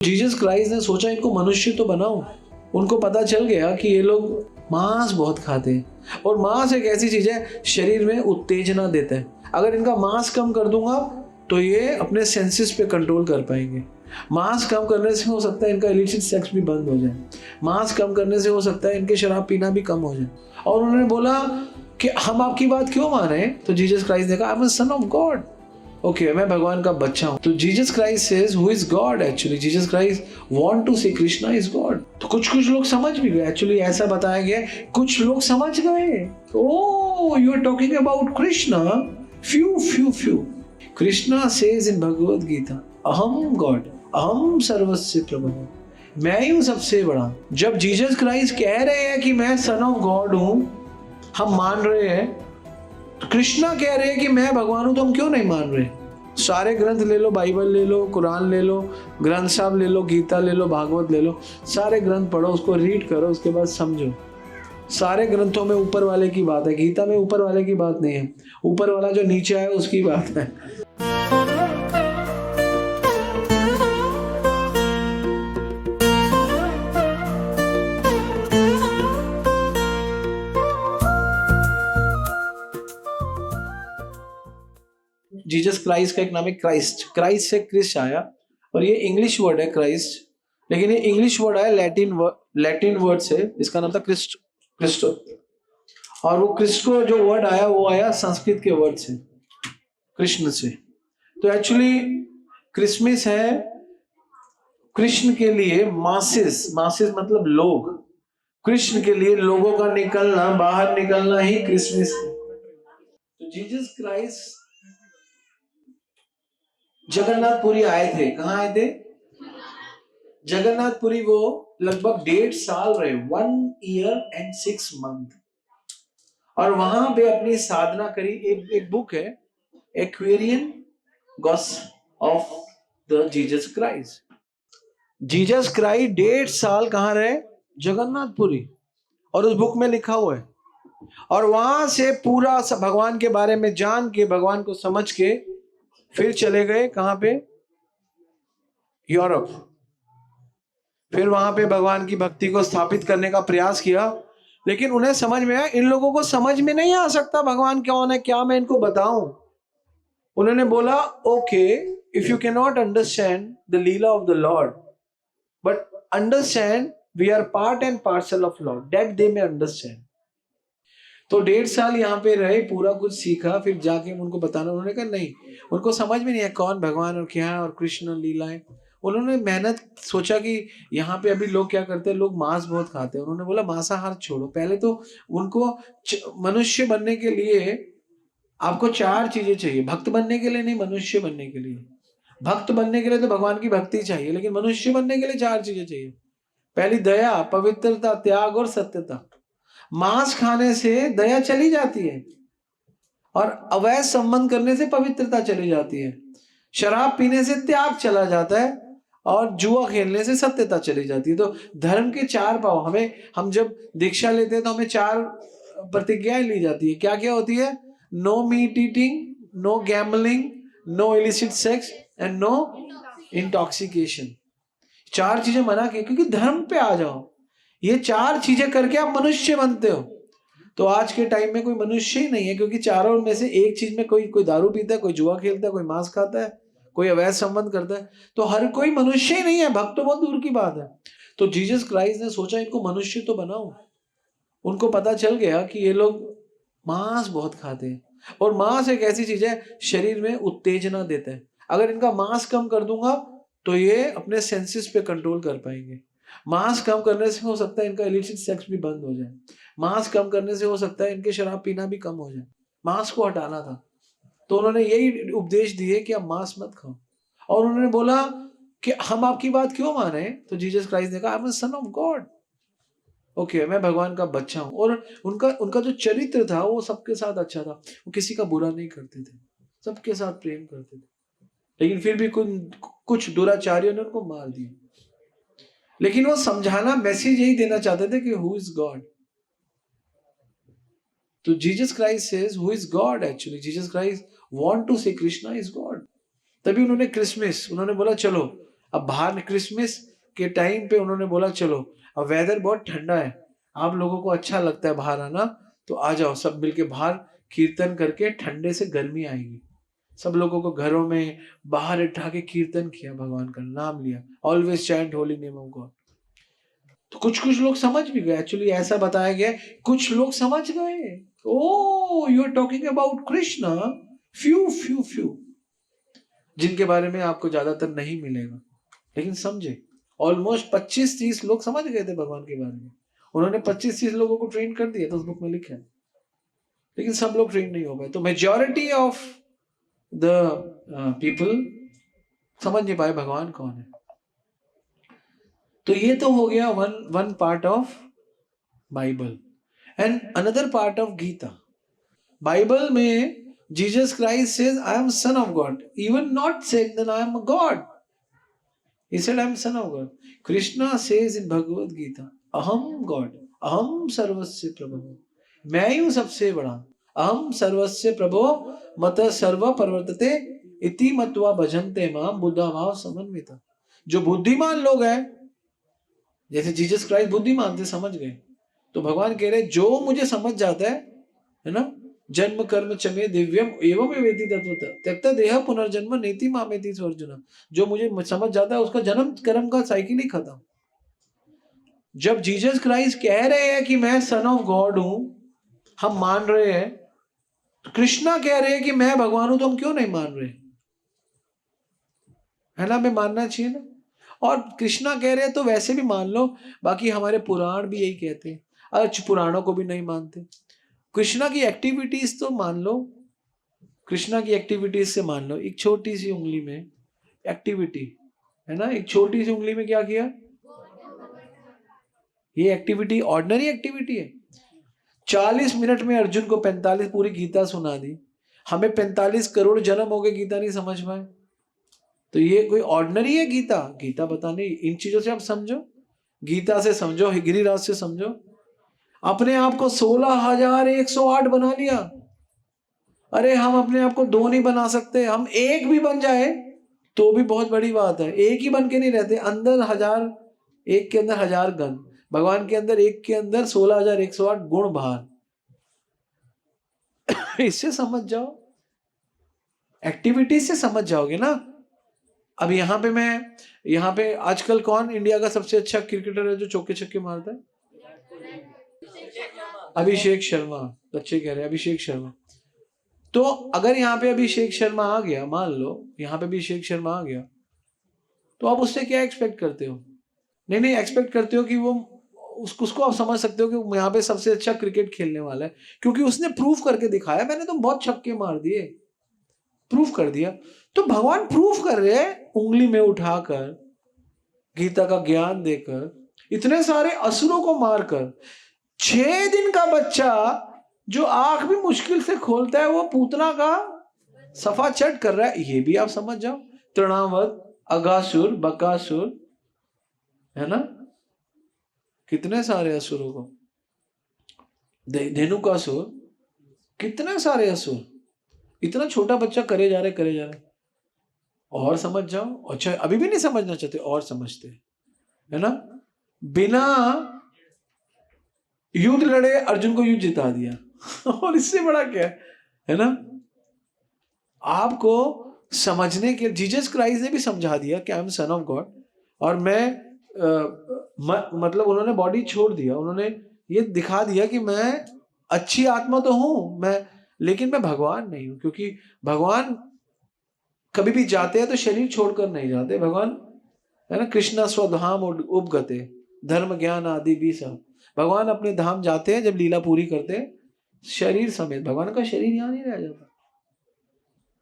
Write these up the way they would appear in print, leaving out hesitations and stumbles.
Jesus Christ ने सोचा इनको मनुष्य तो बनाओ। उनको पता चल गया कि ये लोग मांस बहुत खाते हैं और मांस एक ऐसी चीज है शरीर में उत्तेजना देता है। अगर इनका मांस कम कर दूंगा तो ये अपने सेंसेस पे कंट्रोल कर पाएंगे। मांस कम करने से हो सकता है इनका इलिसिट सेक्स भी बंद हो जाए। मांस कम करने से हो सकता है इनके शराब पीना भी कम हो जाए। और उन्होंने बोला कि हम आपकी बात क्यों माने? तो जीसस क्राइस्ट ने कहा, I am a son of God. Okay, मैं भगवान का बच्चा हूं। तो Jesus Christ says who is God. Actually Jesus Christ want to say Krishna is God. तो कुछ लोग समझ भी गए। एक्चुअली ऐसा बताया गया, कुछ लोग समझ गए। Oh, you are talking about Krishna. Few Krishna says in Bhagavad Gita, अहम गॉड, अहम सर्वस्य प्रभु, मैं ही हूं सबसे बड़ा। जब जीसस क्राइस्ट कह रहे हैं कि मैं सन ऑफ गॉड हूं, हम मान रहे हैं। कृष्णा कह रहे हैं कि मैं भगवान हूं, तो हम क्यों नहीं मान रहे? सारे ग्रंथ ले लो, बाइबल ले लो, कुरान ले लो, ग्रंथ साहब ले लो, गीता ले लो, भागवत ले लो, सारे ग्रंथ पढ़ो, उसको रीड करो, उसके बाद समझो। सारे ग्रंथों में ऊपर वाले की बात है। गीता में ऊपर वाले की बात नहीं है, ऊपर वाला जो नीचे है उसकी बात है। जीसस क्राइस्ट का एक नाम है क्राइस्ट। क्राइस्ट से क्रिस्ट आया और ये इंग्लिश वर्ड है क्राइस्ट, लेकिन ये इंग्लिश वर्ड आया लैटिन वर्ड से। इसका नाम था क्रिस्टो। और वो क्रिस्टो जो वर्ड आया वो आया संस्कृत के वर्ड से, कृष्ण से। तो एक्चुअली क्रिसमस है कृष्ण के लिए, मासेस मतलब लोग, कृष्ण के लिए लोगों का निकलना, बाहर निकलना ही क्रिसमस है। तो जीसस क्राइस्ट जगन्नाथपुरी आए थे। कहां आए थे? जगन्नाथपुरी। वो लगभग 1.5 साल रहे, 1 year and 6 months, और वहां पे अपनी साधना करी। एक बुक है, Aquarian gospel of the Jesus Christ. Jesus Christ 1.5 साल कहां रहे? जगन्नाथपुरी। और उस बुक में लिखा हुआ है। और वहां से पूरा भगवान के बारे में जान के, भगवान को समझ के, फिर चले गए कहां पे? यूरोप। फिर वहां पे भगवान की भक्ति को स्थापित करने का प्रयास किया। लेकिन उन्हें समझ में आया इन लोगों को समझ में नहीं आ सकता भगवान कौन है, क्या मैं इनको बताऊं? उन्होंने बोला, okay, if you can not understand the leela of the Lord, but understand we are part and parcel of Lord, that they may understand. तो 1.5 साल यहाँ पे रहे, पूरा कुछ सीखा, फिर जाके उनको बताना। उन्होंने कहा नहीं, उनको समझ में नहीं है कौन भगवान और क्या है और कृष्ण और लीलाएं। उन्होंने मेहनत सोचा कि यहाँ पे अभी लोग क्या करते हैं, लोग मांस बहुत खाते हैं। उन्होंने बोला मांसाहार छोड़ो। पहले तो उनको मनुष्य बनने के लिए आपको 4 चीजें चाहिए। भक्त बनने के लिए नहीं, मनुष्य बनने के लिए। भक्त बनने के लिए तो भगवान की भक्ति चाहिए, लेकिन मनुष्य बनने के लिए 4 चीजें चाहिए। पहली दया, पवित्रता, त्याग और सत्यता। मांस खाने से दया चली जाती है और अवैध संबंध करने से पवित्रता चली जाती है। शराब पीने से त्याग चला जाता है और जुआ खेलने से सत्यता चली जाती है। तो धर्म के 4 पाव हम जब दीक्षा लेते हैं तो हमें 4 प्रतिज्ञाएं ली जाती है। क्या क्या होती है? No meat eating, no gambling, no illicit sex and no intoxication. 4 चीजें मना की, क्योंकि धर्म पे आ जाओ। ये 4 चीजें करके आप मनुष्य बनते हो। तो आज के टाइम में कोई मनुष्य ही नहीं है, क्योंकि चारों में से एक चीज में कोई दारू पीता है, कोई जुआ खेलता है, कोई मांस खाता है, कोई अवैध संबंध करता है। तो हर कोई मनुष्य ही नहीं है, भक्त तो बहुत दूर की बात है। तो जीसस क्राइस्ट ने सोचा इनको मनुष्य तो बनाओ। उनको पता चल गया कि ये लोग मांस बहुत खाते हैं और मांस एक ऐसी चीज है शरीर में उत्तेजना देता है। अगर इनका मांस कम कर दूंगा तो ये अपने सेंसेस पे कंट्रोल कर पाएंगे। मांस कम करने से हो सकता है इनका इलिसिट सेक्स भी बंद हो जाए। मांस कम करने से हो सकता है इनके शराब पीना भी कम हो जाए। मांस को हटाना था। तो उन्होंने यही उपदेश दिए कि आप मांस मत खाओ। और उन्होंने बोला कि हम आपकी बात क्यों माने? तो जीसस क्राइस्ट ने कहा, I am a son of God. Okay, मैं भगवान का बच्चा हूं। और उनका जो चरित्र था वो सबके साथ अच्छा था। वो किसी का बुरा नहीं करते थे, सबके साथ प्रेम करते थे। लेकिन फिर भी कुछ दुराचारियों ने उनको मार दिया। लेकिन वो समझाना, मैसेज यही देना चाहते थे कि हु इज गॉड। तो Jesus Christ says who is God. Actually Jesus Christ want to say Krishna is God. तभी उन्होंने क्रिसमस, उन्होंने बोला चलो अब बाहर क्रिसमस के टाइम पे उन्होंने बोला चलो, अब वेदर बहुत ठंडा है, आप लोगों को अच्छा लगता है बाहर आना, तो आ जाओ सब मिलके बाहर कीर्तन करके, ठंडे से गर्मी आएगी। सब लोगों को घरों में बाहर उठा के कीर्तन किया, भगवान का नाम लिया, always chant holy name of God. तो कुछ लोग समझ भी गए, एक्चुअली ऐसा बताया गया, कुछ लोग समझ गए, oh you are talking about Krishna, few जिनके बारे में आपको ज्यादातर नहीं मिलेगा, लेकिन समझे। ऑलमोस्ट 25-30 लोग समझ गए थे भगवान के बारे में, उन्होंने 25-30 लोगों को ट्रेन कर दिया, तो उस बुक में लिखा है, लेकिन सब लोग ट्रेन नहीं हो पाए। तो मेजॉरिटी ऑफ द पीपल समझ नहीं पाए भगवान कौन है। तो ये तो हो गया one part of Bible. And another part of Gita. Bible में Jesus Christ says I am son of God, even not saying that I am a God, he said I am son of God. Krishna says in Bhagavad Gita, अहम God, अहम सर्वस्य प्रभो, मैं ही हूं सबसे बड़ा, अहम सर्वस्य प्रभो मत सर्व प्रवर्तते इति मत्वा भजन्ते मां बुद्धा भाव समन्विता। जो बुद्धिमान लोग हैं, जैसे जीसस क्राइस्ट बुद्धिमान थे, समझ गए, तो भगवान कह रहे जो मुझे समझ जाता है ना, जन्म कर्म चमे दिव्यम एवं वेदी तत्वतः त्यक्त देह पुनर्जन्म नीति मामेति अर्जुन। जो मुझे समझ जाता है उसका जन्म कर्म का साइकिल ही खत्म। जब जीसस क्राइस्ट कह रहे हैं कि मैं सन ऑफ गॉड हूं, हम मान रहे हैं, तो कृष्णा कह रहे हैं कि मैं भगवान हूं, तो हम क्यों नहीं मान रहे? है ना, हमें मानना चाहिए ना। और कृष्णा कह रहे हैं तो वैसे भी मान लो, बाकी हमारे पुराण भी यही कहते हैं, अच्छा पुराणों को भी नहीं मानते। कृष्णा की एक्टिविटीज तो मान लो, कृष्णा की एक्टिविटीज से मान लो, एक छोटी सी उंगली में एक्टिविटी है ना, एक छोटी सी उंगली में क्या किया, ये एक्टिविटी ऑर्डिनरी एक्टिविटी है। 40 मिनट में अर्जुन को 45 पूरी गीता सुना दी, हमें 45 करोड़ जन्म हो गए गीता नहीं समझ पाए, तो ये कोई ऑर्डिनरी है गीता? गीता बताने, इन चीजों से आप समझो, गीता से समझो, गिरिराज से समझो। अपने आप को 16,108 बना लिया। अरे हम अपने आप को 2 नहीं बना सकते, हम 1 भी बन जाए तो भी बहुत बड़ी बात है। 1 ही बन के नहीं रहते, अंदर 1000, 1 के अंदर 1000 गण, भगवान के अंदर 1 के अंदर 16,108 गुण बाहर। इससे समझ जाओ, एक्टिविटीज से समझ जाओगे ना। अब यहाँ पे आजकल कौन इंडिया का सबसे अच्छा क्रिकेटर है जो चौके छक्के मारता है? अभिषेक शर्मा। बच्चे कह रहे हैं अभिषेक शर्मा। तो अगर यहाँ पे अभिषेक शर्मा आ गया, मान लो यहाँ पे अभिषेक शर्मा आ गया, तो आप उससे क्या एक्सपेक्ट करते हो? नहीं एक्सपेक्ट करते हो कि वो उसको आप समझ सकते हो कि यहाँ पे सबसे अच्छा क्रिकेट खेलने वाला है, क्योंकि उसने प्रूफ करके दिखाया, मैंने तो बहुत छक्के मार दिए, प्रूफ कर दिया। तो भगवान प्रूफ कर रहे हैं उंगली में उठाकर, गीता का ज्ञान देकर, इतने सारे असुरों को मारकर। 6 दिन का बच्चा जो आंख भी मुश्किल से खोलता है, वो पूतना का सफा चट कर रहा है, ये भी आप समझ जाओ। तृणावत, अगासुर, बकासुर, है ना, कितने सारे असुरों को, धेनुकासुर, कितने सारे असुर, इतना छोटा बच्चा करे जा रहे। और समझ जाओ। अच्छा अभी भी नहीं समझना चाहते, और समझते, है ना। बिना युद्ध लड़े अर्जुन को युद्ध जिता दिया और इससे बड़ा क्या है ना। आपको समझने के जीसस क्राइस्ट ने भी समझा दिया कि आई एम सन ऑफ गॉड, और मैं मतलब उन्होंने बॉडी छोड़ दिया, उन्होंने ये दिखा दिया कि मैं अच्छी आत्मा तो हूं मैं, लेकिन मैं भगवान नहीं हूं। क्योंकि भगवान कभी भी जाते हैं तो शरीर छोड़कर नहीं जाते। भगवान है ना, कृष्णा स्वधाम उपगते धर्म ज्ञान आदि भी सब, भगवान अपने धाम जाते हैं जब लीला पूरी करते हैं शरीर समेत। भगवान का शरीर यहाँ नहीं रह जाता,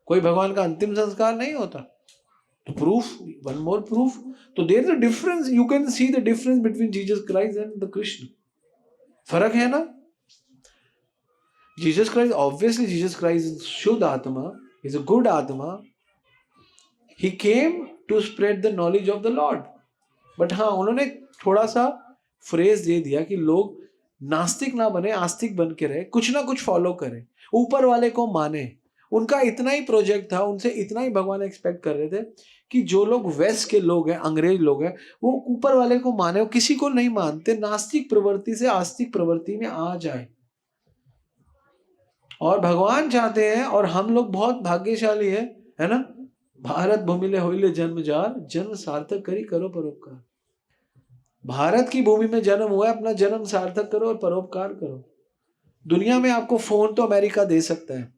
कोई भगवान का अंतिम संस्कार नहीं होता। तो प्रूफ, वन मोर प्रूफ, तो there is a difference, you can see the difference between Jesus Christ and the Krishna. फर्क है ना। Jesus Christ, obviously Jesus Christ is शुद्ध atma, is a good atma, he came to spread the knowledge of the Lord। But हाँ, उन्होंने थोड़ा सा phrase दे दिया कि लोग नास्तिक ना बने, आस्तिक बन के रहे, कुछ ना कुछ फॉलो करें, ऊपर वाले को माने, उनका इतना ही प्रोजेक्ट था, उनसे इतना ही भगवान एक्सपेक्ट कर रहे थे कि जो लोग वेस्ट के लोग हैं, अंग्रेज लोग हैं, वो ऊपर वाले को माने, वो किसी को नहीं मानते, नास्तिक प्रवृत्ति से आस्तिक प्रवृत्ति में आ जाए। और भगवान चाहते हैं, और हम लोग बहुत भाग्यशाली है ना, भारत भूमिले होइले जन्मजार, जन्म सार्थक करी करो परोपकार। भारत की भूमि में जन्म हुआ है, अपना जन्म सार्थक करो और परोपकार करो। दुनिया में आपको फोन तो अमेरिका दे सकता है,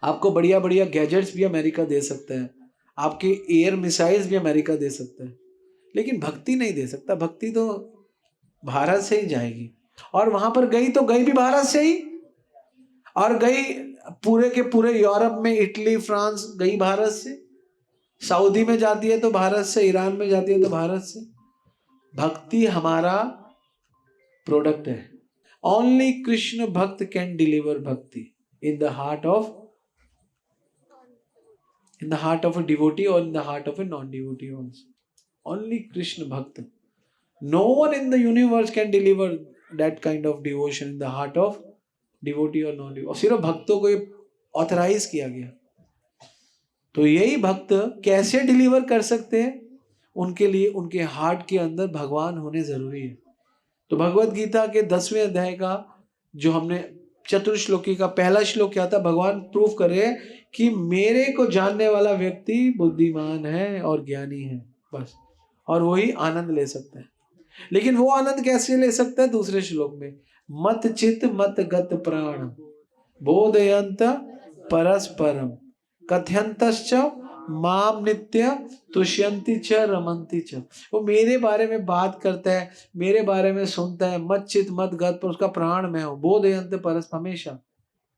आपको बढ़िया बढ़िया गैजेट्स भी अमेरिका दे सकता है, आपके एयर मिसाइल्स भी अमेरिका दे सकता है, लेकिन भक्ति नहीं दे सकता। भक्ति तो भारत से ही जाएगी, और वहां पर गई तो गई भी भारत से ही, और गई पूरे के पूरे यूरोप में, इटली फ्रांस गई भारत से, सऊदी में जाती है तो भारत से, ईरान में जाती है तो भारत से। भक्ति हमारा प्रोडक्ट है। ओनली कृष्ण भक्त कैन डिलीवर भक्ति इन the heart of a devotee or in the heart of a non-devotee also. Only Krishna Bhakta. No one in the universe can deliver that kind of devotion in the heart of devotee or non-devotee. सिर्फ भक्तों को authorise किया गया। तो यही भक्त कैसे deliver कर सकते हैं? उनके लिए उनके हार्ट के अंदर भगवान होने जरूरी है। तो भगवत गीता के 10वें अध्याय का जो हमने चतुर्श्लोकी का पहला श्लोक क्या था? भगवान प्रूफ करे कि मेरे को जानने वाला व्यक्ति बुद्धिमान है और ज्ञानी है, बस, और वही आनंद ले सकता है। लेकिन वो आनंद कैसे ले सकता है? दूसरे श्लोक में, मत चित मत गत प्राण बोधयंत परस्परम कथयंतश्च माम नित्य तुष्यंति च रमंति च। वो मेरे बारे में बात करता है, मेरे बारे में सुनता है, मत चित मत गत, पर उसका प्राण मैं हूं। बोधयंत परस्पर, हमेशा।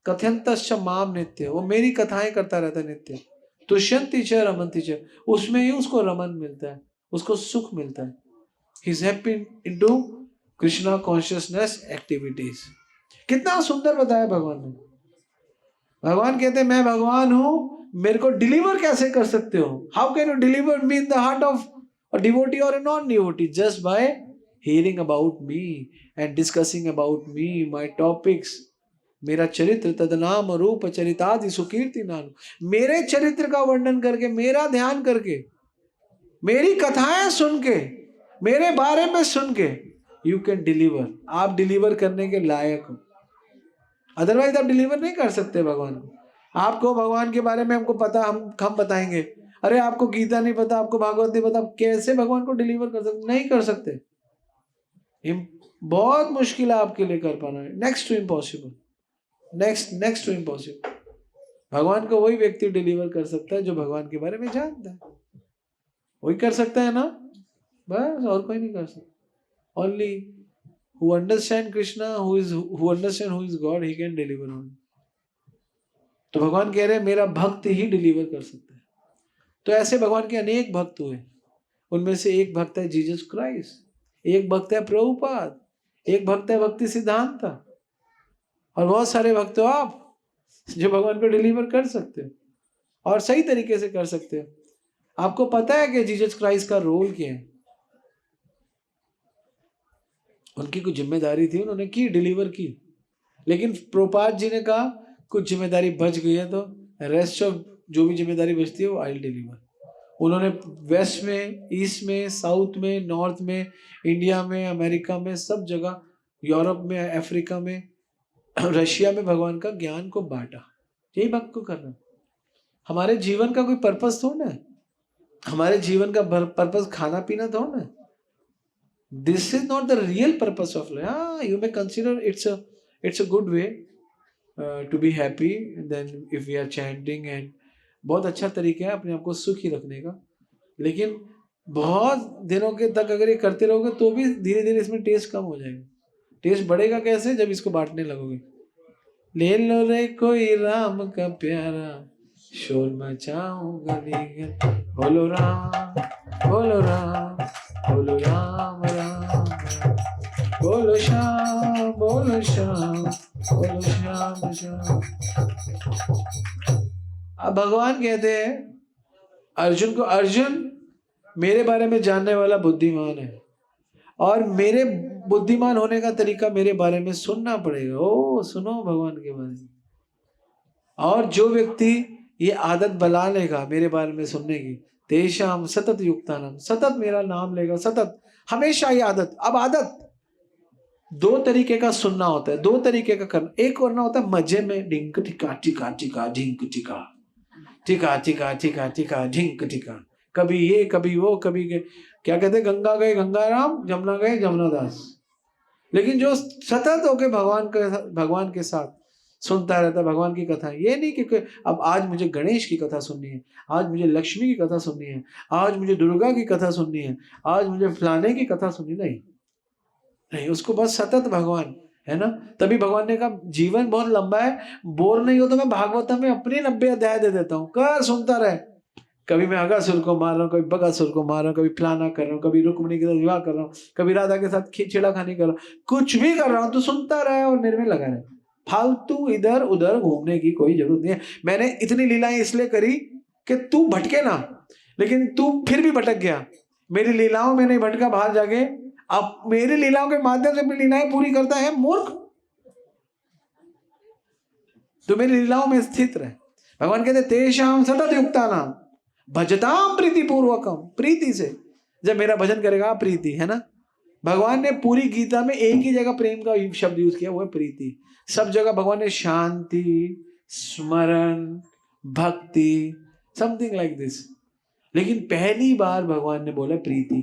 कथयंतश्च माम नित्य, वो मेरी कथाएं करता रहता है नित्य। तुष्यंति च रमंति च, उसमें ही उसको रमन मिलता है, उसको सुख मिलता है। He is happy into Krishna consciousness activities. कितना सुंदर बताया भगवान ने। भगवान कहते हैं मैं भगवान हूं, मेरे को डिलीवर कैसे कर सकते हो? How can you deliver me in the heart of a devotee or a non devotee? Just by hearing about me and discussing about me, my topics, मेरा चरित्र, तदनाम रूप चरितादि सुकीर्ति नाम। मेरे चरित्र का वर्णन करके, मेरा ध्यान करके, मेरी कथाएं सुन के, मेरे बारे में सुन के, यू कैन डिलीवर। आप डिलीवर करने के लायक हो, अदरवाइज आप डिलीवर नहीं कर सकते भगवान को। आपको भगवान के बारे में हमको पता, हम बताएंगे, अरे आपको गीता नहीं पता, आपको भागवत नहीं पता, आप कैसे भगवान को डिलीवर कर सकते? नहीं कर सकते। बहुत मुश्किल है आपके लिए कर पाना, next to impossible, next to impossible. भगवान को वही व्यक्ति डिलीवर कर सकता है जो भगवान के बारे में जानता है, वही कर सकता है ना, बस, और कोई नहीं कर सकता। Only who understand Krishna, who understand who is God, he can deliver only. तो भगवान कह रहे हैं मेरा भक्त ही डिलीवर कर सकता है। तो ऐसे भगवान के अनेक भक्त हुए, उनमें से एक भक्त है जीसस क्राइस्ट, एक भक्त है प्रभुपाद, एक भक्त है भक्ति सिद्धांत, और बहुत सारे भक्त हो आप जो भगवान को डिलीवर कर सकते हो और सही तरीके से कर सकते हो। आपको पता है कि जीसस क्राइस्ट का रोल क्या है? उनकी कुछ जिम्मेदारी थी, उन्होंने की, डिलीवर की, लेकिन प्रभुपाद जी ने कहा कुछ जिम्मेदारी बच गई है तो रेस्ट ऑफ जो भी जिम्मेदारी बचती है वो आई डिलीवर। उन्होंने वेस्ट में, ईस्ट में, साउथ में, नॉर्थ में, इंडिया में, अमेरिका में, सब जगह, यूरोप में, अफ्रीका में, रशिया में भगवान का ज्ञान को बांटा। यही भक्त को करना। हमारे जीवन का कोई पर्पस थोड़ा है, हमारे जीवन का पर्पस खाना पीना थोड़ा है। This is not the real purpose of life. You may consider it's a good way to be happy. Then if we are chanting and बहुत अच्छा तरीका है अपने आप को सुखी रखने का, लेकिन बहुत दिनों के तक अगर ये करते रहोगे तो भी धीरे धीरे इसमें टेस्ट कम हो जाएगा। टेस्ट बढ़ेगा कैसे? जब इसको बांटने लगोगे। ले लो रे कोई राम का प्यारा, शोर मचाऊं गली गली, बोलो राम बोलो राम बोलो राम राम, बोलो श्याम बोलो श्याम बोलो श्याम श्याम। अब भगवान कहते हैं अर्जुन को, अर्जुन मेरे बारे में जानने वाला बुद्धिमान है, और मेरे बुद्धिमान होने का तरीका मेरे बारे में सुनना पड़ेगा। ओ सुनो भगवान के बारे में। और जो व्यक्ति ये आदत बना लेगा मेरे बारे में सुनने की, तेषाम सतत युक्तानाम, सतत मेरा नाम लेगा, सतत हमेशा ये आदत। अब आदत दो तरीके का सुनना होता है, दो तरीके का करना। एक करना होता है मजे में, ढिंक टिका टिका टिका ढिंक टिका टिका टिका टिका टिका ढिंक टिका, कभी ये कभी वो कभी क्या कहते, गंगा गए गंगाराम, जमुना गए जमुनादास। लेकिन जो सतत होके भगवान के साथ सुनता रहता है भगवान की कथा, ये नहीं कि अब आज मुझे गणेश की कथा सुननी है, आज मुझे लक्ष्मी की कथा सुननी है, आज मुझे दुर्गा की कथा सुननी है, आज मुझे फलाने की कथा सुननी, नहीं नहीं, उसको बस सतत भगवान है ना। तभी भगवान ने कहा जीवन बहुत लंबा है, बोर नहीं हो तो मैं भागवतम में अपने 90 अध्याय दे देता हूँ, कर सुनता रहे। कभी मैं अगासुर को मार रहा हूँ, कभी बगासुर को मार रहा हूँ, कभी फलाना कर रहा हूँ, कभी रुक्मिणी के साथ विवाह कर रहा हूँ, कभी राधा के साथ छेड़खानी कर रहा हूँ, कुछ भी कर रहा हूँ, तो सुनता रहे और मेरे में लगा रहे। फालतू इधर उधर घूमने की कोई जरूरत नहीं है। मैंने इतनी लीलाएं इसलिए करी कि तू भटके ना, लेकिन तू फिर भी भटक गया। मेरी लीलाओं में नहीं भटका बाहर जाके, अब मेरी लीलाओं के माध्यम से अपनी लीलाएं पूरी करता है मूर्ख, तो मेरी लीलाओं में स्थित रहे। भगवान कहते तेषाम सतत युक्तानाम भजताम प्रीति पूर्वकम, प्रीति से जब मेरा भजन करेगा, प्रीति है ना। भगवान ने पूरी गीता में एक ही जगह प्रेम का शब्द यूज किया, वो है प्रीति। सब जगह भगवान ने शांति, स्मरण, भक्ति, समथिंग लाइक दिस, लेकिन पहली बार भगवान ने बोला प्रीति,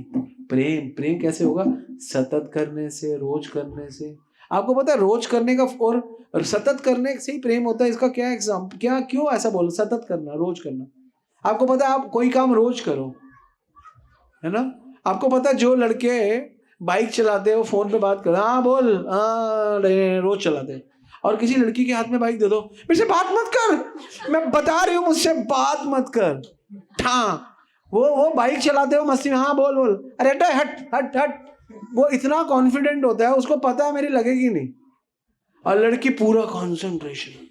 प्रेम। प्रेम कैसे होगा? सतत करने से, रोज करने से। आपको पता है रोज करने का और सतत करने से ही प्रेम होता है। इसका क्या एग्जाम्पल, क्या क्यों ऐसा बोला सतत करना, रोज करना? आपको पता है आप कोई काम रोज करो, है ना। आपको पता है जो लड़के बाइक चलाते हैं वो फोन पे बात कर, हाँ बोल, हाँ रोज चलाते हैं, और किसी लड़की के हाथ में बाइक दे दो, मेरे से बात मत कर, मैं बता रही हूँ मुझसे बात मत कर, हाँ वो बाइक चलाते हो मस्ती में, हाँ बोल बोल, अरे हट हट हट, वो इतना कॉन्फिडेंट होता है, उसको पता है मेरी लगेगी नहीं, और लड़की पूरा कॉन्सेंट्रेशन,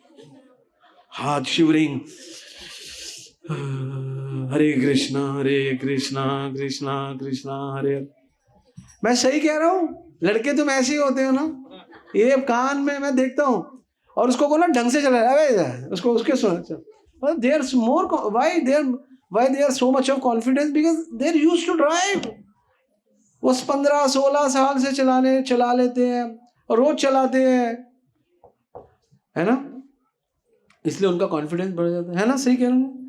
हाथ शिवरिंग, हरे कृष्णा कृष्णा कृष्णा हरे। मैं सही कह रहा हूं? लड़के तुम ऐसे ही होते हो ना, ये कान में मैं देखता हूं, और उसको को ना ढंग से चला उसको उसके सुना, there more why there so much of confidence, because there used to drive. वो 15-16 साल से चला लेते हैं और रोज चलाते हैं, है ना, इसलिए उनका कॉन्फिडेंस बढ़ जाता है ना। सही कह रहा हूं?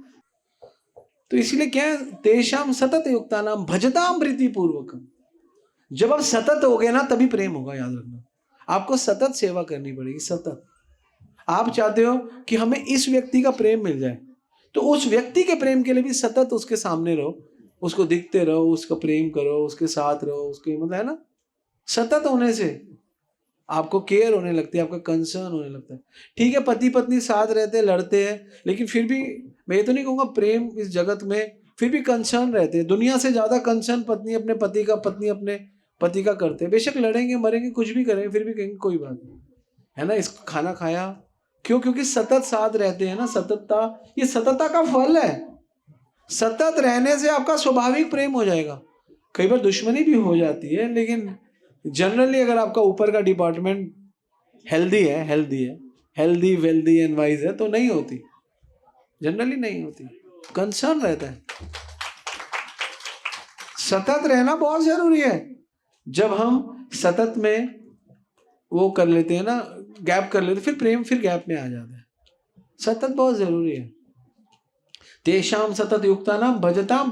तो इसीलिए क्या है, तेषाम सतत युक्तानाम भजताम प्रीति पूर्वकम। जब आप सतत हो गए ना तभी प्रेम होगा, याद रखना। आपको सतत सेवा करनी पड़ेगी, सतत। आप चाहते हो कि हमें इस व्यक्ति का प्रेम मिल जाए, तो उस व्यक्ति के प्रेम के लिए भी सतत उसके सामने रहो, उसको दिखते रहो, उसका प्रेम करो, उसके साथ रहो, उसके मतलब है ना। सतत होने से आपको केयर होने लगती है, आपका कंसर्न होने लगता है। ठीक है, पति पत्नी साथ रहते हैं, लड़ते हैं, लेकिन फिर भी मैं ये तो नहीं कहूँगा प्रेम इस जगत में, फिर भी कंसर्न रहते हैं। दुनिया से ज्यादा कंसर्न पत्नी अपने पति का, पत्नी अपने पति का करते हैं। बेशक लड़ेंगे मरेंगे कुछ भी करेंगे, फिर भी कहेंगे कोई बात नहीं, है ना। इस खाना खाया क्यों? क्योंकि सतत साथ रहते हैं ना। सततता, ये सततता का फल है। सतत रहने से आपका स्वाभाविक प्रेम हो जाएगा। कई बार दुश्मनी भी हो जाती है, लेकिन जनरली अगर आपका ऊपर का department healthy wealthy and wise है तो नहीं होती, जनरली नहीं होती, कंसर्न रहता है। सतत रहना बहुत जरूरी है। जब हम सतत में वो कर लेते हैं ना, गैप कर लेते, फिर प्रेम फिर गैप में आ जाता है। सतत बहुत जरूरी है। तेषाम सतत युक्तानाम भजताम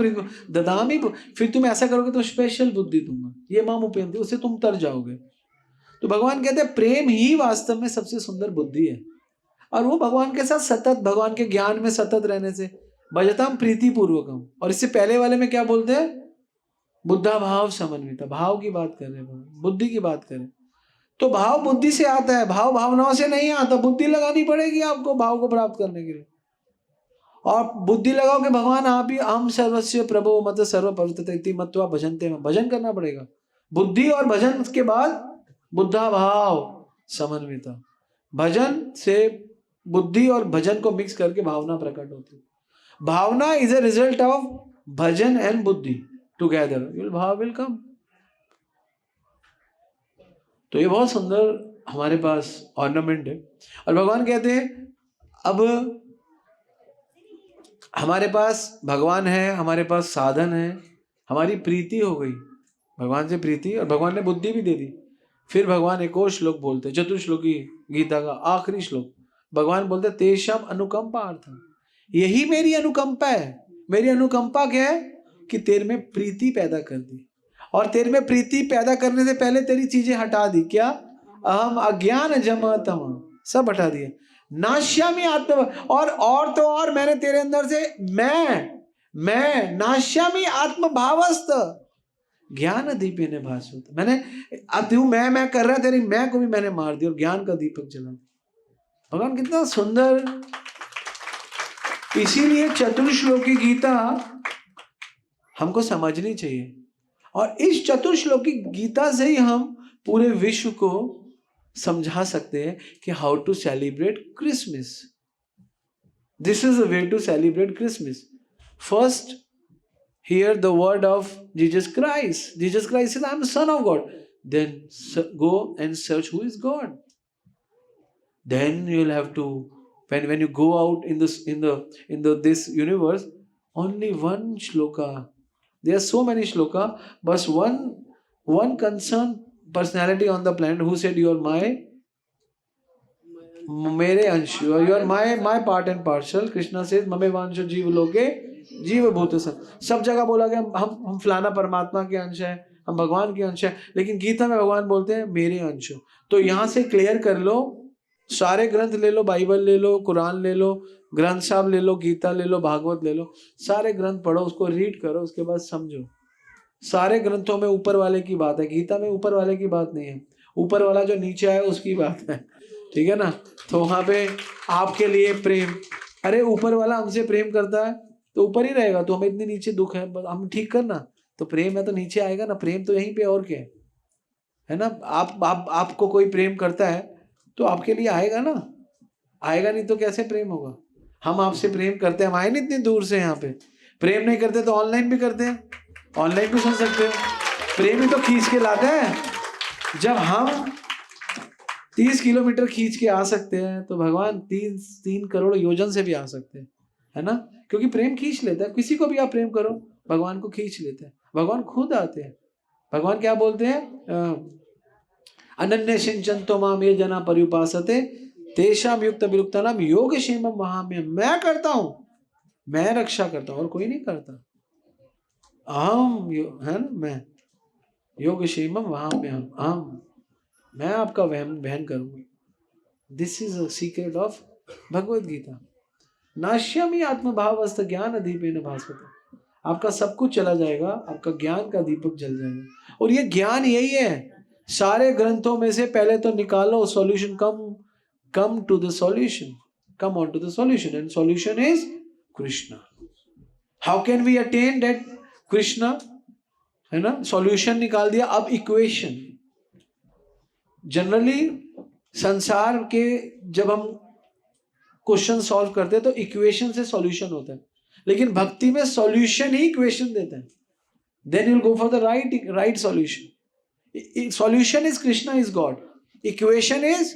ददामी, फिर तुम ऐसा करोगे तो स्पेशल बुद्धि दूंगा, ये माम उपयंती, उससे तुम तर जाओगे। तो भगवान कहते हैं प्रेम ही वास्तव में सबसे सुंदर बुद्धि है, और वो भगवान के साथ सतत, भगवान के ज्ञान में सतत रहने से भजताम प्रीति पूर्वकम। और इससे पहले वाले में क्या बोलते हैं? बुद्धा भाव समन्विता, भाव की बात कर रहे हैं, बुद्धि की बात करें तो भाव बुद्धि से आता है, भाव भावनाओं से नहीं आता। बुद्धि लगानी पड़ेगी आपको भाव को प्राप्त करने के लिए, और बुद्धि लगाओ कि भगवान आप ही हम सर्वस्व प्रभो मत सर्व पवित्रते मत्वा भजनते में, भजन करना पड़ेगा। बुद्धि और भजन के बाद बुद्धा भाव समन्विता, भजन से बुद्धि और भजन को मिक्स करके भावना प्रकट होती है। Bhavna is a result of bhajan and buddhi together, bhav will come. तो ये बहुत सुंदर हमारे पास ऑर्नामेंट है। और भगवान कहते हैं अब हमारे पास भगवान है, हमारे पास साधन है, हमारी प्रीति हो गई भगवान से, प्रीति, और भगवान ने बुद्धि भी दे दी। फिर भगवान एक और श्लोक बोलते, चतुर्श्लोकी गीता का आखिरी श्लोक, भगवान बोलते तेषाम अनुकंपार्थम, यही मेरी अनुकंपा है। मेरी अनुकंपा क्या है कि तेरे में प्रीति पैदा कर दी, और तेरे में प्रीति पैदा करने से पहले तेरी चीजें हटा दी। क्या? अहम अज्ञान जमतम, सब हटा दिए। नाश्यामी आत्म, और तो और मैंने तेरे अंदर से मैं नाश्यामी आत्म भावस्त ज्ञान दीपे ने भाषुत, मैंने अब तू मैं कर रहा, तेरी मैं को भी मैंने मार दिया और ज्ञान का दीपक जला। भगवान कितना सुंदर। इसीलिए चतुर्श्लोकी गीता हमको समझनी चाहिए, और इस चतुर्श्लोकी गीता से ही हम पूरे विश्व को समझा सकते हैं कि how to celebrate Christmas. This is the way to celebrate Christmas. First hear the word of Jesus Christ. Jesus Christ says, I am the Son of God. Then go and search who is God. Then you'll have to, when you go out in this universe, only one shloka. There are so many shloka, but one concerned personality on the planet who said, you are मेरे अंश, you are my part and parcel. Krishna says, ममे वांशो जीव लोके जीव भूत सन। सब जगह बोला गया हम फलाना परमात्मा के अंश है, हम भगवान के अंश है, लेकिन गीता में भगवान बोलते हैं मेरे अंश हो। तो यहां से क्लियर कर लो, सारे ग्रंथ ले लो, बाइबल ले लो, कुरान ले लो, ग्रंथ साहब ले लो, गीता ले लो, भागवत ले लो, सारे ग्रंथ पढ़ो, उसको रीड करो, उसके बाद समझो। सारे ग्रंथों में ऊपर वाले की बात है, गीता में ऊपर वाले की बात नहीं है, ऊपर वाला जो नीचे आया उसकी बात है, ठीक है ना। तो वहां पे आपके लिए प्रेम, अरे ऊपर वाला हमसे प्रेम करता है तो ऊपर ही रहेगा, तो हमें इतनी नीचे दुख है, हम ठीक करना, तो प्रेम है तो नीचे आएगा ना, प्रेम तो यहीं पे, और क्या है ना। आपको कोई प्रेम करता है तो आपके लिए आएगा ना, आएगा नहीं तो कैसे प्रेम होगा। हम आपसे प्रेम करते हैं, हम आए नहीं इतनी दूर से यहाँ पे। प्रेम नहीं करते तो ऑनलाइन भी करते हैं, ऑनलाइन भी सुन सकते हो। प्रेम ही तो खींच के लाते हैं। जब हम 30 किलोमीटर खींच के आ सकते हैं तो भगवान 3 करोड़ योजन से भी आ सकते हैं, है ना, क्योंकि प्रेम खींच लेता है। किसी को भी आप प्रेम करो, भगवान को खींच लेते हैं, भगवान खुद आते हैं। भगवान क्या बोलते हैं, अनन्य सिंचन्तो माम ये जना पर्युपासते तेषाम युक्त विरुक्तानाम योग क्षेमम वहाम्यहम्। मैं करता हूं, मैं रक्षा करता हूं, और कोई नहीं करता। अहम है ना, मैं योग क्षेमम वहाम्यहम्, अहम, मैं आपका वहन करूंगा। This is a secret of Bhagavad Gita. नाश्यामी आत्मभावस्त ज्ञान दीपेन भास्वते, आपका सब कुछ चला जाएगा, आपका ज्ञान का दीपक जल जाएगा। और ये ज्ञान यही है, सारे ग्रंथों में से पहले तो निकालो solution, come to the solution, come on to the solution, and solution is Krishna. How can we attain that Krishna, है ना। सॉल्यूशन निकाल दिया, अब इक्वेशन। जनरली संसार के जब हम क्वेश्चन सॉल्व करते हैं तो इक्वेशन से सॉल्यूशन होता है, लेकिन भक्ति में सॉल्यूशन ही इक्वेशन देता है। Then you will go for the right solution. Solution is Krishna is God, equation is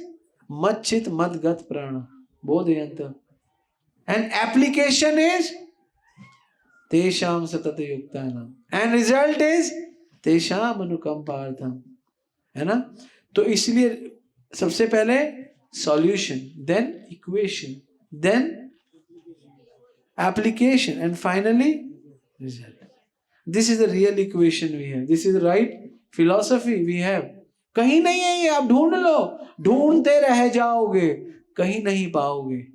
मत चित मत गत प्राण बोधयंत, एंड एप्लीकेशन इज तेषाम सतत युक्तानाम, एंड रिजल्ट इज तेषाम अनुकंपार्थम, है ना। तो इसलिए सबसे पहले solution, then equation, then application, and finally result. This is the real equation we have, this is the right philosophy we have. कहीं नहीं है ये, आप ढूंढ लो, ढूंढते रह जाओगे, कहीं नहीं पाओगे,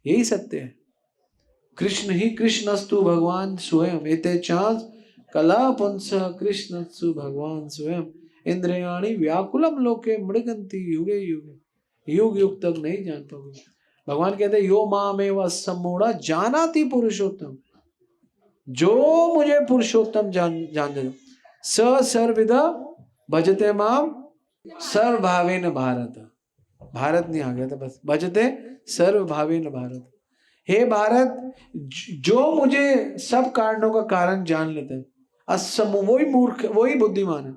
यही सत्य है। कृष्ण ही कृष्णस्तु भगवान स्वयं, एते चांस कला पुंस कृष्णस्तु भगवान स्वयं, इंद्रियाणि व्याकुलम लोके मृगंती युगे युगे, युग युग तक नहीं जान पाओगे। भगवान कहते हैं यो मामेव सम्मूढ़ जानाति पुरुषोत्तम, जो मुझे पुरुषोत्तम जान दे, स सर्वविद भजते माम सर्वभावेन भारत। भारत नहीं आ गया था, बस भजते सर्वभावेन भारत। हे भारत, जो मुझे सब कारणों का कारण जान लेता है, असम, वही मूर्ख, वही बुद्धिमान है।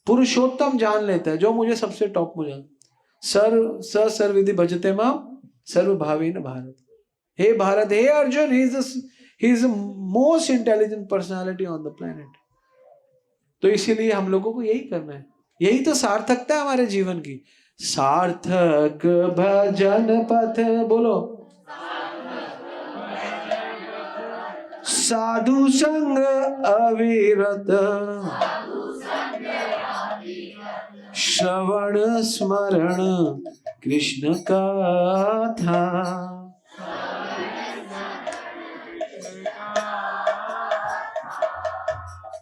पुरुषोत्तम जान लेता है, जो मुझे सबसे टॉप में जान, सर्वविधि भजते माम सर्वभावेन भारत। हे भारत, हे Arjun, he is the most intelligent personality on the planet। तो इसीलिए हम लोगों को यही करना है, यही तो सार्थकता है हमारे जीवन की। सार्थक भजन पथ, बोलो, साधु संग अविरत, श्रवण स्मरण कृष्ण कथा,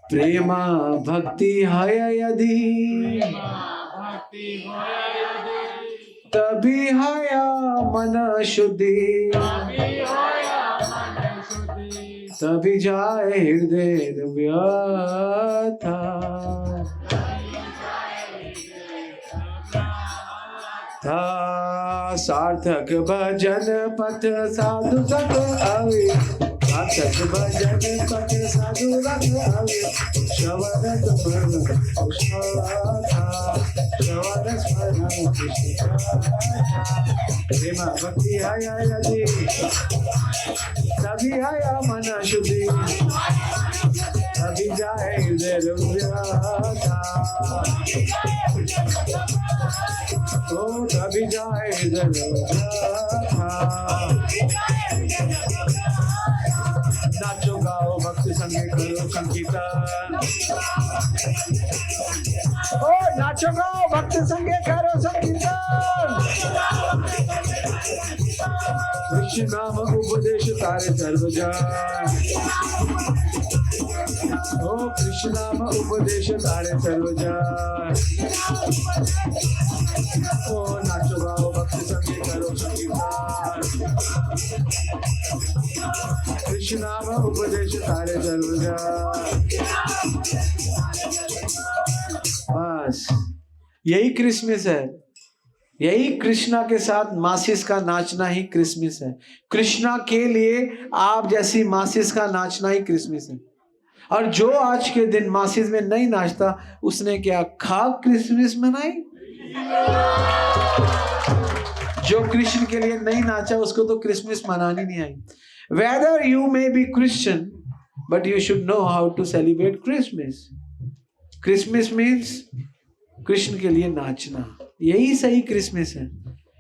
प्रेमा भक्ति है यदि, तभी है मन शुद्धि, तभी जाए हृदय व्यथा, सार्थक भजन पथ साधु संग अविरत, सार्थक भजन पथ साधु संग अविरत, श्रवण स्मरण कृष्ण कथा, श्रवण स्मरण कृष्ण कथा, प्रेम भक्ति आया यदि, तभी आया मन शुद्धि, तभी जाए हृदय व्यथा, तो तभी जाए हृदय व्यथा। नाचो गाओ भक्ति संगे करो संकीर्तन, ओ नाचो गाओ भक्ति संगे करो संकीर्तन, कृष्ण नाम उपदेश तारे सर्वजन, ओ कृष्ण नाम उपदेश तारे सर्वजन, ओ नाचो गाओ भक्ति संगे करो संकीर्तन, कृष्ण नाम उपदेश तारे सर्वजन। बस यही क्रिसमस है, यही कृष्णा के साथ मासिस का नाचना ही क्रिसमस है। कृष्णा के लिए आप जैसी मासिस का नाचना ही क्रिसमस है। और जो आज के दिन मासिस में नहीं नाचता, उसने क्या खाक क्रिसमस मनाई? जो कृष्ण के लिए नहीं नाचा, उसको तो क्रिसमस मनानी नहीं आई। Whether you may be Christian, but you should know how to celebrate Christmas. Christmas means Krishna के लिए नाचना, यही सही क्रिसमस है।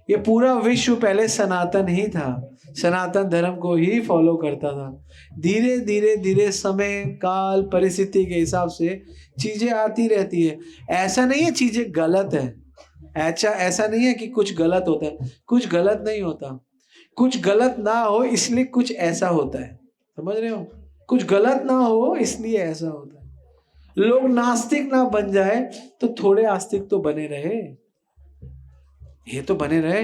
ये पूरा विश्व पहले सनातन ही था, सनातन धर्म को ही फॉलो करता था। धीरे धीरे धीरे समय काल परिस्थिति के हिसाब से चीजें आती रहती है। ऐसा नहीं है चीजें गलत है, ऐसा नहीं है कि कुछ गलत होता है, कुछ गलत नहीं होता। कुछ गलत ना हो इसलिए कुछ ऐसा होता है, समझ रहे हो? कुछ गलत ना हो इसलिए ऐसा होता है। लोग नास्तिक ना बन जाए तो थोड़े आस्तिक तो बने रहे, ये तो बने रहे,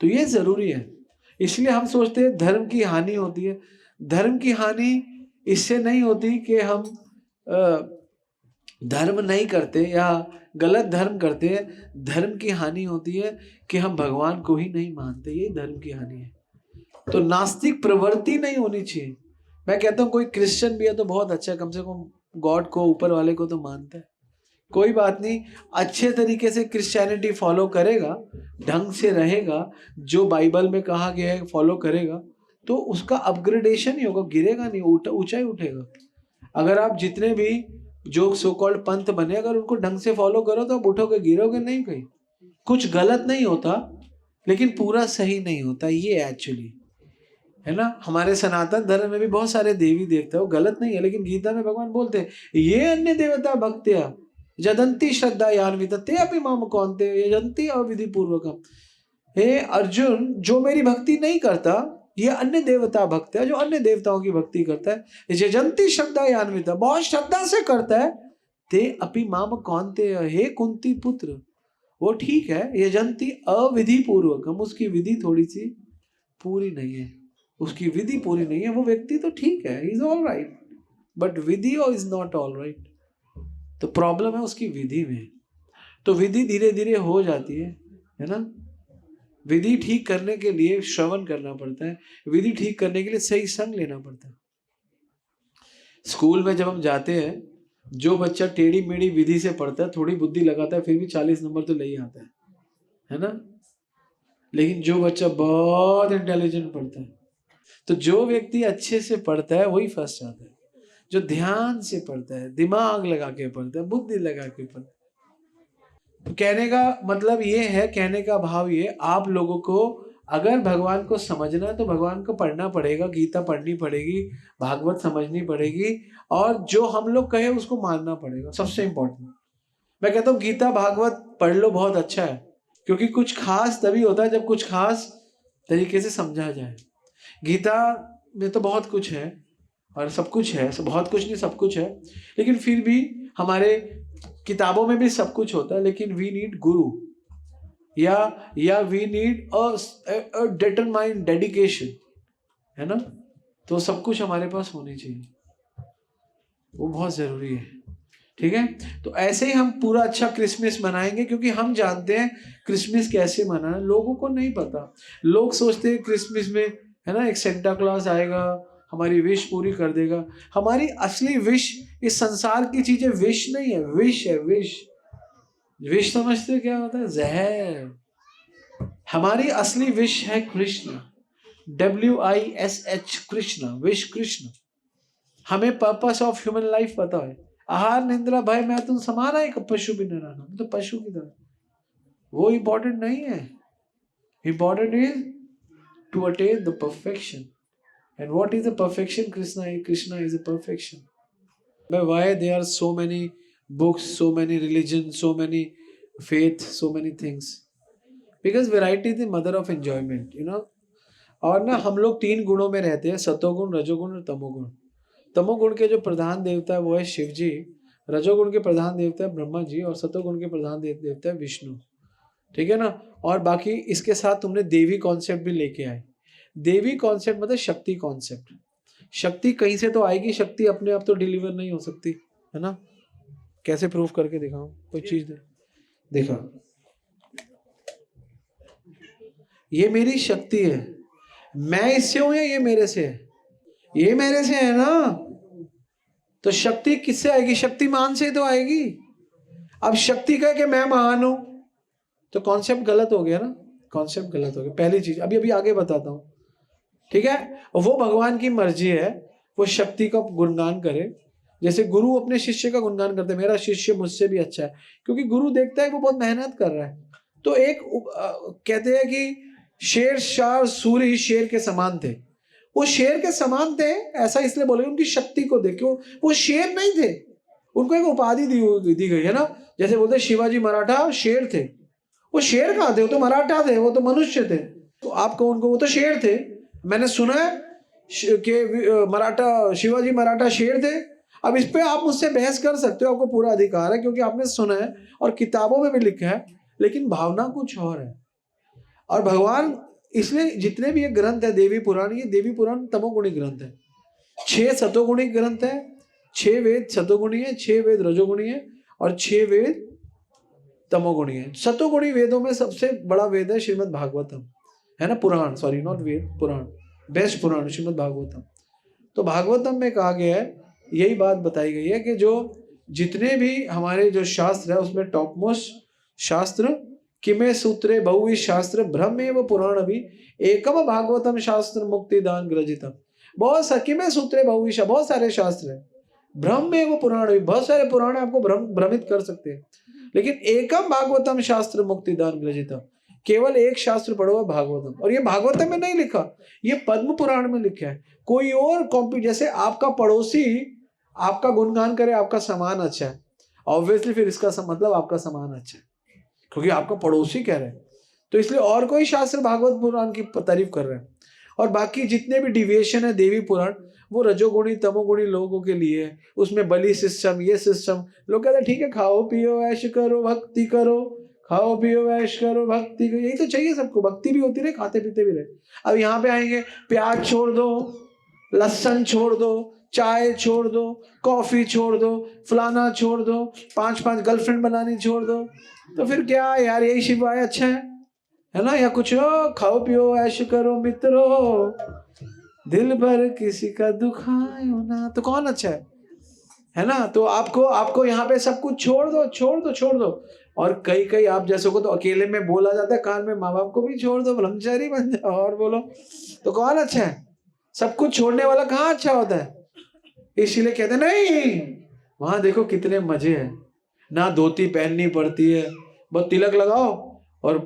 तो ये जरूरी है। इसलिए हम सोचते हैं धर्म की हानि होती है। धर्म की हानि इससे नहीं होती कि हम धर्म नहीं करते या गलत धर्म करते हैं। धर्म की हानि होती है कि हम भगवान को ही नहीं मानते, ये धर्म की हानि है। तो नास्तिक प्रवृत्ति नहीं होनी चाहिए। मैं कहता हूँ कोई क्रिश्चियन भी है तो बहुत अच्छा, कम से कम गॉड को, ऊपर वाले को तो मानता है। कोई बात नहीं, अच्छे तरीके से क्रिश्चियनिटी फॉलो करेगा, ढंग से रहेगा, जो बाइबल में कहा गया है फॉलो करेगा, तो उसका अपग्रेडेशन ही होगा, गिरेगा नहीं, ऊंचा ही उठेगा। अगर आप जितने भी जो सो कॉल्ड पंथ बने, अगर उनको ढंग से फॉलो करो तो आप उठोगे, गिरोगे नहीं कहीं। कुछ गलत नहीं होता लेकिन पूरा सही नहीं होता, ये एक्चुअली है ना। हमारे सनातन धर्म में भी बहुत सारे देवी देवता, वो गलत नहीं है, लेकिन गीता में भगवान बोलते हैं ये अन्य देवता भक्त्या जदंती श्रद्धा यान्वित ते अपि माम कौन्ते यजन्ति अविधि पूर्वकम। हे अर्जुन, जो मेरी भक्ति नहीं करता, ये अन्य देवता भक्त है, जो अन्य देवताओं की भक्ति करता है, यजन्ति श्रद्धा यान्वित, बहुत श्रद्धा से करता है, ते अपि माम कौन्ते, हे कुंती पुत्र, वो ठीक है, यजन्ति अविधि पूर्वकम, उसकी विधि थोड़ी सी पूरी नहीं है, उसकी विधि पूरी नहीं है। वो व्यक्ति तो ठीक है, is all right, but Vidhi is not all right. तो प्रॉब्लम है उसकी विधि में। तो विधि धीरे धीरे हो जाती है ना। विधि ठीक करने के लिए श्रवण करना पड़ता है, विधि ठीक करने के लिए सही संग लेना पड़ता है। स्कूल में जब हम जाते हैं, जो बच्चा टेढ़ी मेढ़ी विधि से पढ़ता है, थोड़ी बुद्धि लगाता है, फिर भी 40 नंबर तो ले ही आता है ना। लेकिन जो बच्चा बहुत इंटेलिजेंट पढ़ता है, तो जो व्यक्ति अच्छे से पढ़ता है वही फर्स्ट आता है। जो ध्यान से पढ़ता है, दिमाग लगा के पढ़ता है, बुद्धि लगा के पढ़ता है। तो कहने का मतलब ये है, कहने का भाव ये, आप लोगों को अगर भगवान को समझना है तो भगवान को पढ़ना पड़ेगा, गीता पढ़नी पड़ेगी, भागवत समझनी पड़ेगी, और जो हम लोग कहे उसको मानना पड़ेगा। सबसे इंपॉर्टेंट मैं कहता हूँ गीता भागवत पढ़ लो, बहुत अच्छा है, क्योंकि कुछ खास तभी होता है जब कुछ खास तरीके से समझा जाए। गीता में तो बहुत कुछ है और सब कुछ है, बहुत कुछ नहीं सब कुछ है, लेकिन फिर भी हमारे किताबों में भी सब कुछ होता है, लेकिन वी नीड गुरु, या we need a determined dedication, है ना। तो सब कुछ हमारे पास होनी चाहिए, वो बहुत जरूरी है। ठीक है, तो ऐसे ही हम पूरा अच्छा क्रिसमस मनाएंगे, क्योंकि हम जानते हैं क्रिसमस कैसे मनाना। लोगों को नहीं पता, लोग सोचते हैं क्रिसमस में, है ना, एक सेंटा क्लॉज आएगा, हमारी विश पूरी कर देगा। हमारी असली विश इस संसार की चीजें विश नहीं है, विश है, विश। विश समझते हो क्या होता है? जहर। हमारी असली विश है कृष्ण, WISH, कृष्ण, विश कृष्ण। हमें पर्पस ऑफ ह्यूमन लाइफ पता है। आहार निंद्रा भय मैं तुम समाना है पशु भी न रहना, तो पशु की तरह। वो इंपॉर्टेंट नहीं है, important is to attain the perfection. And what is the perfection? Krishna is a perfection. Why there are so many books, so many religions, so many faith, so many things? Because variety is the mother of enjoyment, you know. और ना हम लोग 3 गुणों में रहते हैं, सतोगुण, रजोगुण और तमोगुण। तमोगुण के जो प्रधान देवता है वो है शिव जी, रजोगुण के प्रधान देवता है ब्रह्मा जी, और सतोगुण के प्रधान देवता है विष्णु। ठीक है ना। और बाकी इसके साथ तुमने देवी कॉन्सेप्ट भी लेके आए। देवी कॉन्सेप्ट मतलब शक्ति कॉन्सेप्ट। शक्ति कहीं से तो आएगी, शक्ति अपने आप तो डिलीवर नहीं हो सकती, है ना। कैसे प्रूफ करके दिखाऊं? कोई चीज देखा, ये मेरी शक्ति है, मैं इससे हूं या ये मेरे से है? ये मेरे से है ना। तो शक्ति किससे आएगी? शक्तिमान से तो आएगी। अब शक्ति कह के मैं महान हूं तो कॉन्सेप्ट गलत हो गया ना, कॉन्सेप्ट गलत हो गया। पहली चीज अभी आगे बताता हूं, ठीक है। वो भगवान की मर्जी है, वो शक्ति का गुणगान करे। जैसे गुरु अपने शिष्य का गुणगान करते हैं, मेरा शिष्य मुझसे भी अच्छा है, क्योंकि गुरु देखता है वो बहुत मेहनत कर रहा है। तो एक कहते हैं कि शेर शाह सूरी शेर के समान थे, वो शेर के समान थे ऐसा इसलिए बोले उनकी शक्ति को देखो, वो शेर नहीं थे, उनको एक उपाधि दी गई है ना। जैसे बोलते शिवाजी मराठा शेर थे, वो शेर कहाँ थे? वो तो मराठा थे, वो तो मनुष्य थे। तो आप कहो उनको, वो तो शेर थे। मैंने सुना है कि मराठा शिवाजी मराठा शेर थे। अब इस पे आप मुझसे बहस कर सकते हो, आपको पूरा अधिकार है, क्योंकि आपने सुना है और किताबों में भी लिखा है, लेकिन भावना कुछ और है। और भगवान इसलिए जितने भी ये ग्रंथ है देवी पुराण, ये देवी पुराण तमोगुणी ग्रंथ है। 6 सतोगुणी ग्रंथ है, 6 वेद सतोगुणी है, 6 वेद रजोगुणी है और 6 वेद तमोगुणी है। सतोगुणी वेदों में सबसे बड़ा वेद है श्रीमद् भागवतम, है ना। Purana, sorry not Veda, Purana, best Purana Shrimad Bhagavatam. तो भागवतम में कहा गया है, यही बात बताई गई है कि जो जितने भी हमारे जो शास्त्र है उसमें टॉप मोस्ट शास्त्र किमे सूत्रे बहुवी शास्त्र ब्रह्मेव पुराण भी एकम भागवतम शास्त्र मुक्ति दान ग्रजितम। बहुत सारे किमे सूत्रे बहुवी, बहुत सारे शास्त्र है। ब्रह्मेव पुराण भी, बहुत सारे पुराण आपको भ्रमित कर सकते हैं, लेकिन एकम भागवतम शास्त्र मुक्ति दान ग्रजितम, केवल एक शास्त्र पढ़ो है भागवतम। और ये भागवतम में नहीं लिखा, ये पद्म पुराण में लिखा है। कोई और कॉपी, जैसे आपका पड़ोसी आपका गुणगान करे, आपका सामान अच्छा है, ऑब्वियसली फिर इसका मतलब आपका सामान अच्छा है, क्योंकि आपका पड़ोसी कह रहे हैं। तो इसलिए और कोई शास्त्र भागवत पुराण की तारीफ कर रहे हैं। और बाकी जितने भी डिविएशन है देवी पुराण, वो रजोगुणी तमोगुणी लोगों के लिए है। उसमें बलि सिस्टम, ये सिस्टम, लोग कहते हैं ठीक है खाओ पियो ऐश करो भक्ति करो, खाओ पियो ऐश करो भक्ति करो, यही तो चाहिए सबको, भक्ति भी होती रहे, खाते पीते भी रहे। अब यहाँ पे आएंगे, प्याज छोड़ दो, लहसुन छोड़ दो, चाय छोड़ दो, कॉफी छोड़ दो, फलाना छोड़ दो, 5 गर्लफ्रेंड बनानी छोड़ दो, तो फिर क्या यार, यही शिवाय अच्छा है ना। या कुछ हो, खाओ पियो ऐश करो मित्रों, दिल भर किसी का दुखायो ना, तो कौन अच्छा है है ना। तो आपको आपको यहाँ पे सब कुछ छोड़ दो, छोड़ दो, छोड़ दो। और कई कई आप जैसे को तो अकेले में बोला जाता है कान में, माँ बाप को भी छोड़ दो, ब्रह्मचारी बन जाओ और बोलो, तो कौन अच्छा है? सब कुछ छोड़ने वाला कहाँ अच्छा होता है? इसीलिए कहते नहीं, वहां देखो कितने मजे हैं, ना धोती पहननी पड़ती है, बस तिलक लगाओ और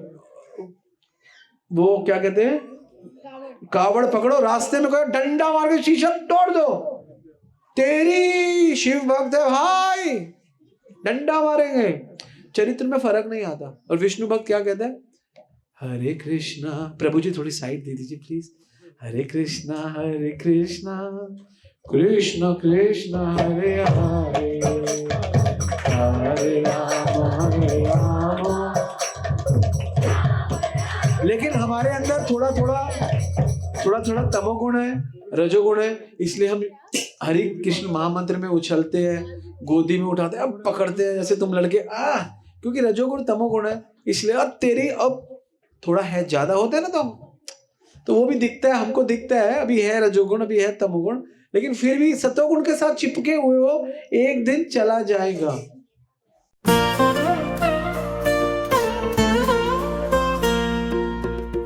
वो क्या कहते हैं, कावड़ पकड़ो, रास्ते में कोई डंडा मार के शीशा तोड़ दो, तेरी शिव भक्त है भाई, डंडा मारेंगे। चरित्र में फर्क नहीं आता। और विष्णु भक्त क्या कहता है, हरे कृष्णा, प्रभु जी थोड़ी साइड दे दीजिए प्लीज, हरे कृष्णा कृष्ण कृष्ण हरे हरे, हरे राम। लेकिन हमारे अंदर थोड़ा थोड़ा तमोगुण है, रजोगुण है, इसलिए हम हरे कृष्ण महामंत्र में उछलते हैं, गोदी में उठाते हैं, अब पकड़ते हैं जैसे तुम लड़के, क्योंकि रजोगुण तमोगुण है, इसलिए अब तेरी अब थोड़ा है ज्यादा होता है ना, तो वो भी दिखता है, हमको दिखता है अभी है रजोगुण, अभी है तमोगुण, लेकिन फिर भी सतोगुण के साथ चिपके हुए वो एक दिन चला जाएगा।